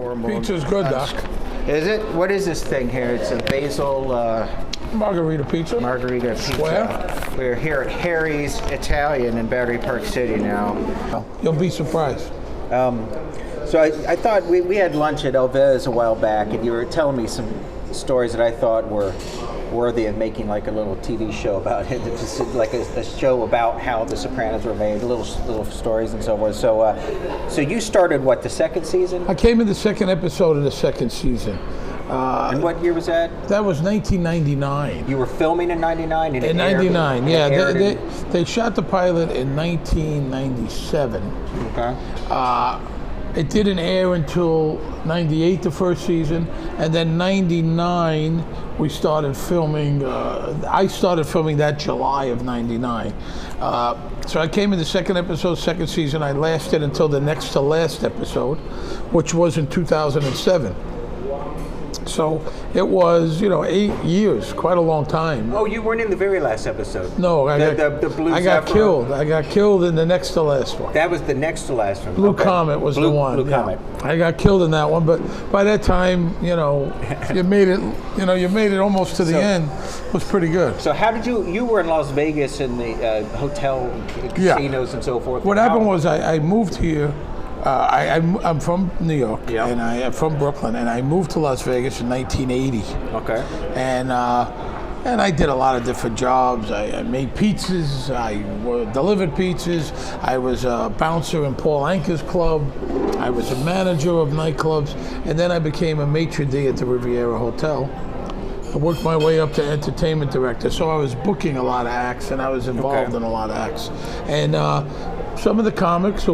4 more. Pizza's good, Doc. Is it? What is this thing here? It's a basil Margarita pizza. margarita pizza. Square. We're here at Harry's Italian in Battery Park City now. You'll be surprised. So I thought we had lunch at Elvez a while back, and you were telling me some stories that I thought were worthy of making like a little TV show about it, just like a show about how the Sopranos were made, little stories and so forth. So you started what, the second season? I came in the second episode of the second season. And what year was that? That was 1999. You were filming in '99. In '99, yeah. They shot the pilot in 1997. Okay. It didn't air until '98, the first season, and then '99 we started filming. I started filming that July of '99. So I came in the second episode, second season. I lasted until the next to last episode, which was in 2007. So it was, 8 years, quite a long time. Oh, you weren't in the very last episode. No, I got killed. I got killed in the next to last one. That was the next to last one. Blue Comet was the one. Blue Comet. I got killed in that one, but by that time, you made it. You made it almost to the end. It was pretty good. So how did you were in Las Vegas in the hotel casinos and so forth? What happened was I moved here. I'm from New York, and I'm from Brooklyn, and I moved to Las Vegas in 1980. Okay. And I did a lot of different jobs. I made pizzas. I delivered pizzas. I was a bouncer in Paul Anka's club. I was a manager of nightclubs, and then I became a maitre d' at the Riviera Hotel. I worked my way up to entertainment director, so I was booking a lot of acts, and I was involved in a lot of acts. And some of the comics,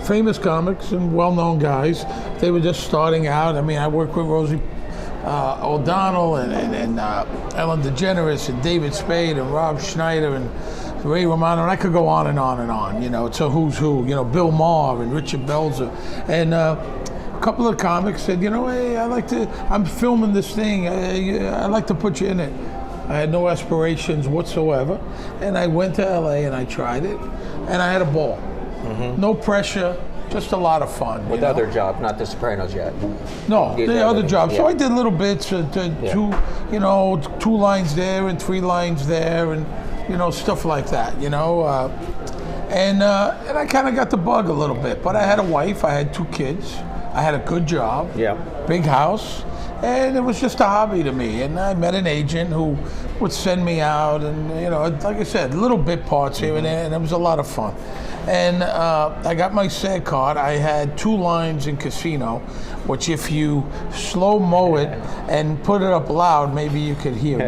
famous comics and well-known guys, they were just starting out. I mean, I worked with Rosie O'Donnell and Ellen DeGeneres and David Spade and Rob Schneider and Ray Romano, and I could go on and on and on. It's a who's who. Bill Maher and Richard Belzer, and a couple of comics said, hey, I'm filming this thing. I'd like to put you in it. I had no aspirations whatsoever, and I went to LA and I tried it, and I had a ball. Mm-hmm. No pressure, just a lot of fun. With other jobs, not the Sopranos yet. No, the other jobs. Yeah. So I did little bits, two lines there and 3 lines there, and stuff like that. And I kind of got the bug a little bit. But I had a wife, I had 2 kids, I had a good job, big house. And it was just a hobby to me. And I met an agent who would send me out, and like I said, little bit parts here and there, and it was a lot of fun. And I got my SAG card. I had 2 lines in Casino, which if you slow-mo it and put it up loud, maybe you could hear me.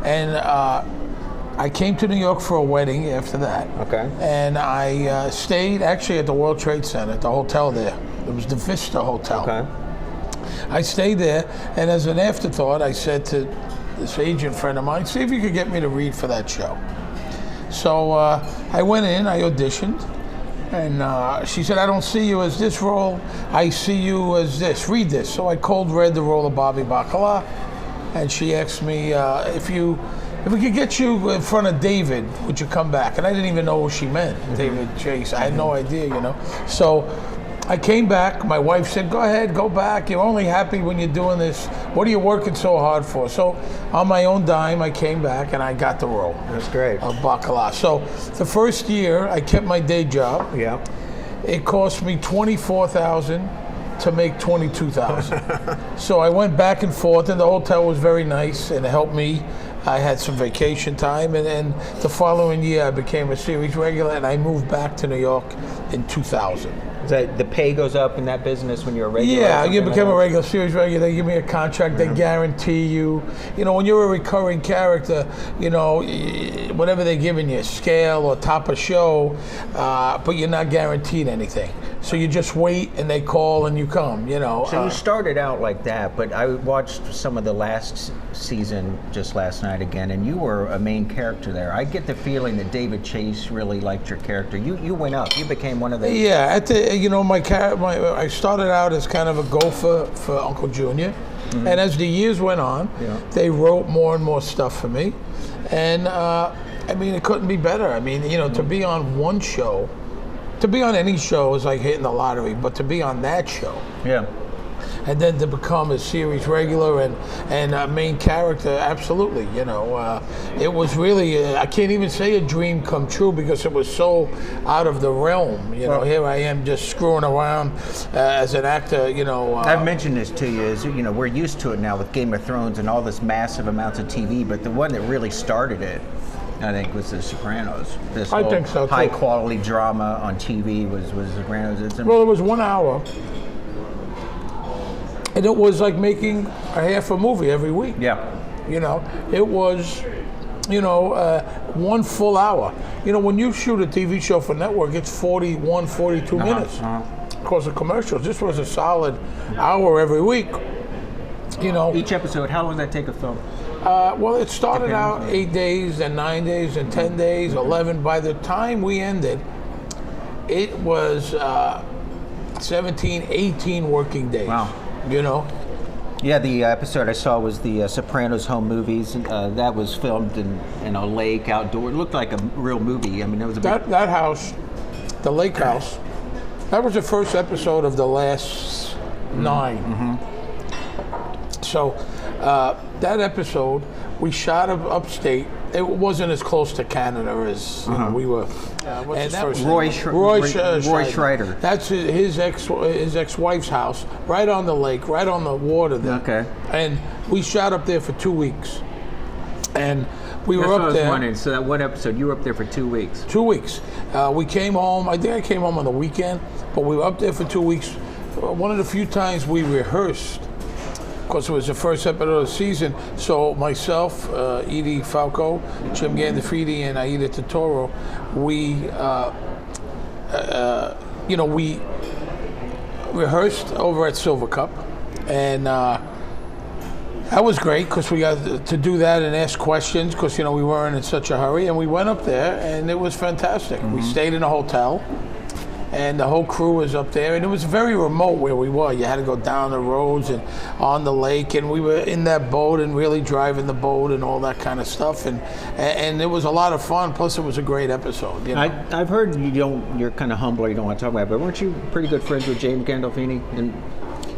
And I came to New York for a wedding after that. Okay. And I stayed actually at the World Trade Center, at the hotel there. It was the Vista Hotel. Okay. I stayed there, and as an afterthought, I said to this agent friend of mine, see if you could get me to read for that show. So I went in, I auditioned, and she said, I don't see you as this role, I see you as this, read this. So I cold read the role of Bobby Bacala, and she asked me, if we could get you in front of David, would you come back? And I didn't even know what she meant, David Chase. I had no idea, So I came back. My wife said, go ahead, go back. You're only happy when you're doing this. What are you working so hard for? So on my own dime, I came back and I got the role. That's great. Of Bacala. So the first year, I kept my day job. Yeah. It cost me $24,000 to make $22,000. So I went back and forth, and the hotel was very nice and it helped me. I had some vacation time, and then the following year I became a series regular, and I moved back to New York in 2000. The pay goes up in that business when you're a regular? Yeah, you become a regular, series regular. They give me a contract. They guarantee you. When you're a recurring character, whatever they're giving you, scale or top of show, but you're not guaranteed anything. So you just wait, and they call, and you come. So you started out like that, but I watched some of the last season just last night again, and you were a main character there. I get the feeling that David Chase really liked your character. You went up. You became one of the. Yeah, I started out as kind of a gopher for Uncle Junior, and as the years went on, they wrote more and more stuff for me, and it couldn't be better. To be on one show, to be on any show is like hitting the lottery, but to be on that show, and then to become a series regular and a main character, absolutely. You know, it was really I can't even say a dream come true because it was so out of the realm. You know, here I am just screwing around as an actor. You know, I've mentioned this to you. Is we're used to it now with Game of Thrones and all this massive amounts of TV, but the one that really started it, I think, was The Sopranos. This I think so, too. High quality drama on TV was Sopranos. Well, it was 1 hour, and it was like making a half a movie every week. Yeah. You know, it was, 1 full hour. You know, when you shoot a TV show for network, it's 41, 42 minutes. Because of commercials. This was a solid hour every week. You know, each episode, how long did that take to film? Well, it started out 8 days, then 9 days, and 10 days, 11. By the time we ended, it was 17, 18 working days. Wow. You know? Yeah, the episode I saw was the Sopranos Home Movies. That was filmed in a lake outdoor. It looked like a real movie. I mean, it was a big... that house, the lake house, that was the first episode of the last 9. Mm-hmm. So that episode, we shot upstate. It wasn't as close to Canada as we were. And that was Roy Schreider. That's his ex-wife's house, right on the lake, right on the water there. Okay. And we shot up there for 2 weeks. And we were That's up what I was there. wondering. So that one episode, you were up there for 2 weeks. 2 weeks. We came home. I think I came home on the weekend, but we were up there for 2 weeks. One of the few times we rehearsed, because it was the first episode of the season. So myself, Edie Falco, Jim Gandolfini, and Aida Totoro, we rehearsed over at Silver Cup, and that was great because we got to do that and ask questions because we weren't in such a hurry, and we went up there and it was fantastic. We stayed in a hotel. And the whole crew was up there, and it was very remote where we were. You had to go down the roads and on the lake, and we were in that boat and really driving the boat and all that kind of stuff, and it was a lot of fun. Plus, it was a great episode. I've heard you're kind of humble, you don't want to talk about it, but weren't you pretty good friends with James Gandolfini?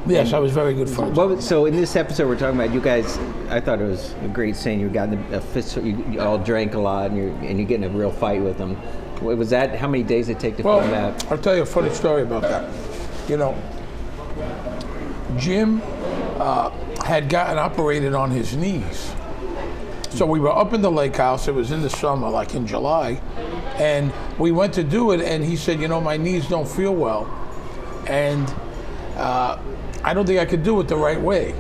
Yes, I was very good friends. So in this episode, we're talking about you guys. I thought it was a great scene. You got in a fist. You all drank a lot, and you're getting a real fight with them. Was that, how many days did it take to film that? I'll tell you a funny story about that. Jim had gotten operated on his knees. So we were up in the lake house. It was in the summer, like in July. And we went to do it, and he said, my knees don't feel well. And I don't think I could do it the right way.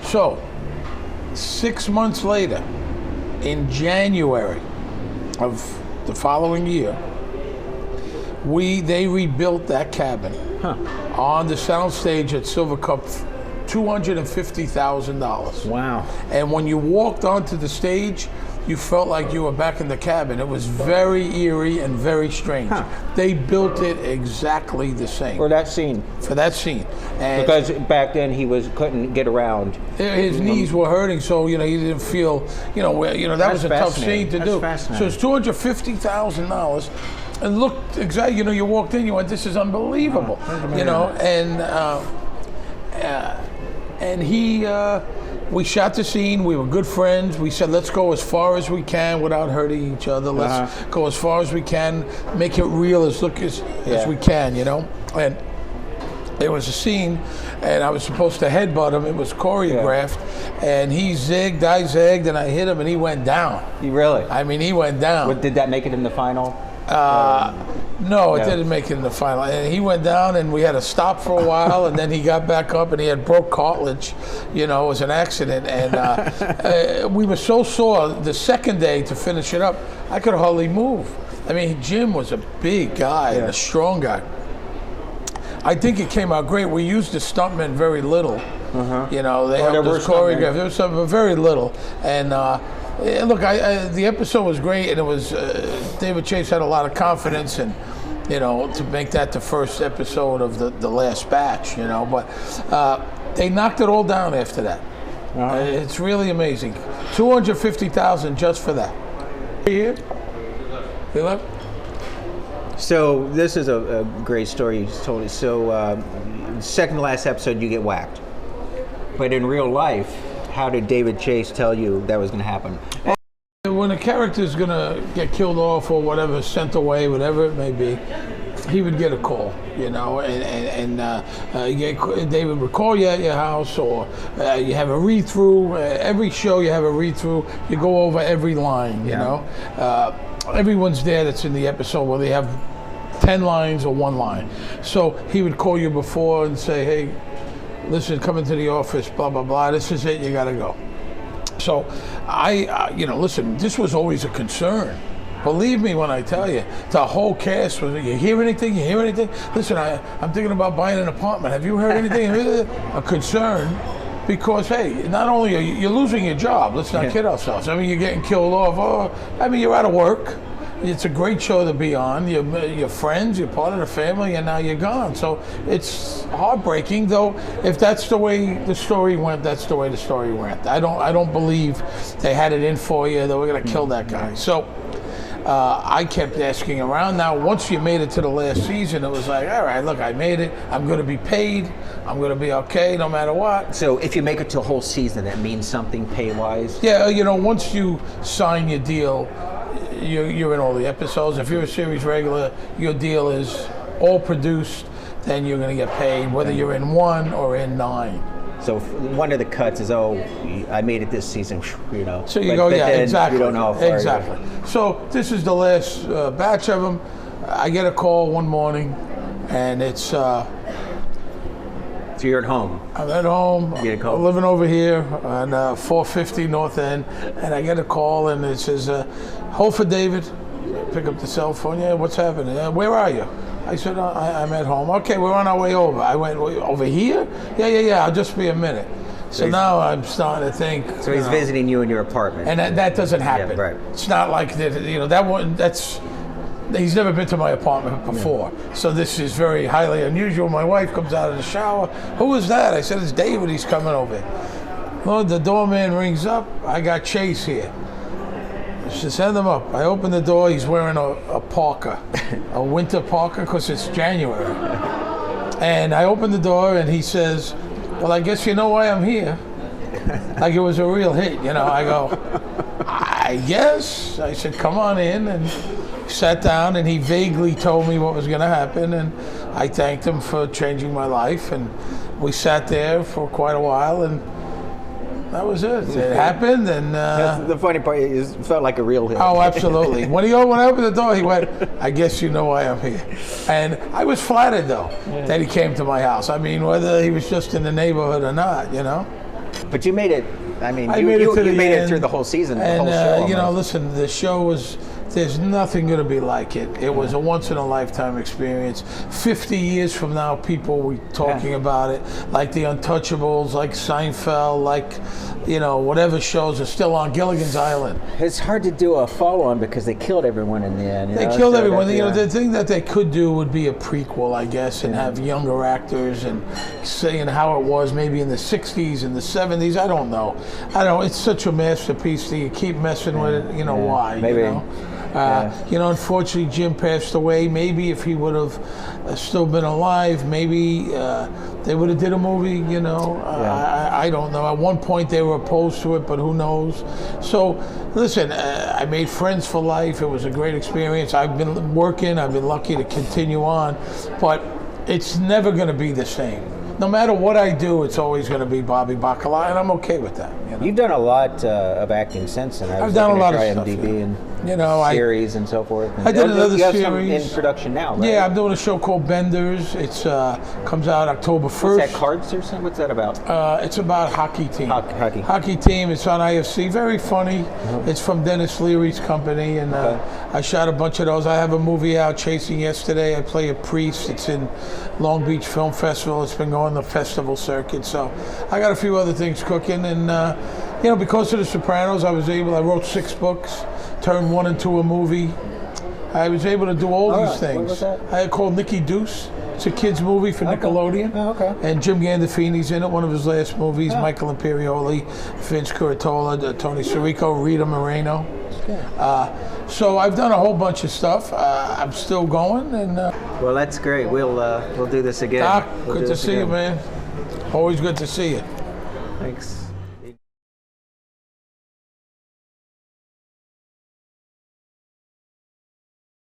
So 6 months later, in January of the following year, they rebuilt that cabin on the soundstage at Silver Cup, $250,000. Wow. And when you walked onto the stage, you felt like you were back in the cabin. It was very eerie and very strange. They built it exactly the same. For that scene. And because back then he couldn't get around. His knees were hurting, so he didn't feel. That was a tough scene to do. So it's $250,000, and looked exactly. You walked in, you went, "This is unbelievable." And he. We shot the scene. We were good friends. We said, let's go as far as we can without hurting each other. Let's go as far as we can, make it real as we can, And there was a scene, and I was supposed to headbutt him. It was choreographed, and he zigged, I zagged, and I hit him, and he went down. You really? I mean, he went down. Did that make it in the final? No, it didn't make it in the final. And he went down, and we had to stop for a while, and then he got back up, and he had broke cartilage. It was an accident, and we were so sore the second day to finish it up, I could hardly move. I mean, Jim was a big guy and a strong guy. I think it came out great. We used the stuntmen very little. They helped us choreograph. There was some very little, and. Look, the episode was great, and it was David Chase had a lot of confidence, and to make that the first episode of the last batch, but they knocked it all down after that. It's really amazing. $250,000 just for that. Here, you left. So this is a great story you told us. So second to last episode, you get whacked. But in real life, how did David Chase tell you that was going to happen? When a character's going to get killed off or whatever, sent away, whatever it may be, he would get a call, you know, and David would call you at your house, or you have a read-through. Every show you have a read-through. You go over every line, you know. Everyone's there that's in the episode, where they have 10 lines or 1 line. So he would call you before and say, hey, listen, come into the office, blah, blah, blah. This is it, you got to go. So you know, listen, this was always a concern. Believe me when I tell you, the whole cast was, you hear anything? You hear anything? Listen, I'm thinking about buying an apartment. Have you heard anything? A concern, because, hey, not only are you're losing your job, let's not kid ourselves. I mean, you're getting killed off. I mean, you're out of work. It's a great show to be on. You're friends, you're part of the family, and now you're gone. So it's heartbreaking, though. If that's the way the story went, that's the way the story went. I don't believe they had it in for you. They were going to kill that guy. So I kept asking around. Now, once you made it to the last season, it was like, all right, look, I made it. I'm going to be paid. I'm going to be okay no matter what. So if you make it to a whole season, that means something pay-wise? Yeah, you know, once you sign your deal, you're in all the episodes. If you're a series regular, your deal is all produced, then you're going to get paid, whether you're in 1 or in 9. So one of the cuts is, oh, I made it this season, you know. So you go, yeah, exactly. You don't know how far. Exactly. So this is the last batch of them. I get a call one morning, and it's... So you're at home. I'm at home. You get a call. I'm living over here on 450 North End, and I get a call, and it says, hold for David. Pick up the cell phone. Yeah, what's happening? Where are you? I said, I'm at home. Okay, we're on our way over. I went, over here? Yeah, I'll just be a minute. So now I'm starting to think. So he's visiting you in your apartment. And that doesn't happen. Yeah, right. It's not like that, you know, that one, he's never been to my apartment before. Yeah. So this is very highly unusual. My wife comes out of the shower. Who is that? I said, it's David. He's coming over. Well, the doorman rings up. I got Chase here. She send him up. I open the door. He's wearing a parka, a winter parka, because it's January. And I open the door, and he says, well, I guess you know why I'm here. Like it was a real hit, you know. I go, I guess. I said, come on in. And sat down, and he vaguely told me what was going to happen. And I thanked him for changing my life. And we sat there for quite a while, and that was it. It happened, and the funny part is, it felt like a real hit. Oh, absolutely. When I opened the door, he went, I guess you know why I'm here. And I was flattered, though, that he came to my house. I mean, whether he was just in the neighborhood or not, you know. But you made it. I mean, you made it through the whole season, and, the whole show. You know, listen, the show was. There's nothing going to be like it. It was a once-in-a-lifetime experience. 50 years from now, people will be talking about it, like The Untouchables, like Seinfeld, like, you know, whatever shows are still on Gilligan's Island. It's hard to do a follow-on because they killed everyone in the end. They killed everyone. You know, the thing that they could do would be a prequel, I guess, and have younger actors and saying how it was maybe in the 60s and the 70s. I don't know. It's such a masterpiece that you keep messing with it. You know why? Maybe. You know? You know, unfortunately, Jim passed away. Maybe if he would have still been alive, maybe they would have did a movie, you know. I don't know. At one point, they were opposed to it, but who knows? So, listen, I made friends for life. It was a great experience. I've been working. I've been lucky to continue on. But it's never going to be the same. No matter what I do, it's always going to be Bobby Bacala, and I'm okay with that. You know? You've done a lot of acting since then. I've done a lot of stuff. IMDb and you know, series and so forth. And I did another you have series some in production now, right? Yeah, I'm doing a show called Benders. It's comes out October 1st. What's that, cards or something? What's that about? It's about hockey team. Hockey. Hockey team. It's on IFC. Very funny. It's from Dennis Leary's company, and I shot a bunch of those. I have a movie out, Chasing Yesterday. I play a priest. It's in Long Beach Film Festival. It's been going the festival circuit. So I got a few other things cooking, and you know, because of The Sopranos, I wrote 6 books, turned 1 into a movie. I was able to do all these things. What was that? I called Nicky Deuce. It's a kids movie for Nickelodeon. Oh, okay. And Jim Gandolfini's in it, one of his last movies. Michael Imperioli, Vince Curatola, Tony Sirico, Rita Moreno. So I've done a whole bunch of stuff. I'm still going, and Well, that's great. We'll do this again. Doc, We'll good do to this see you, again. man. Always good to see you. Thanks.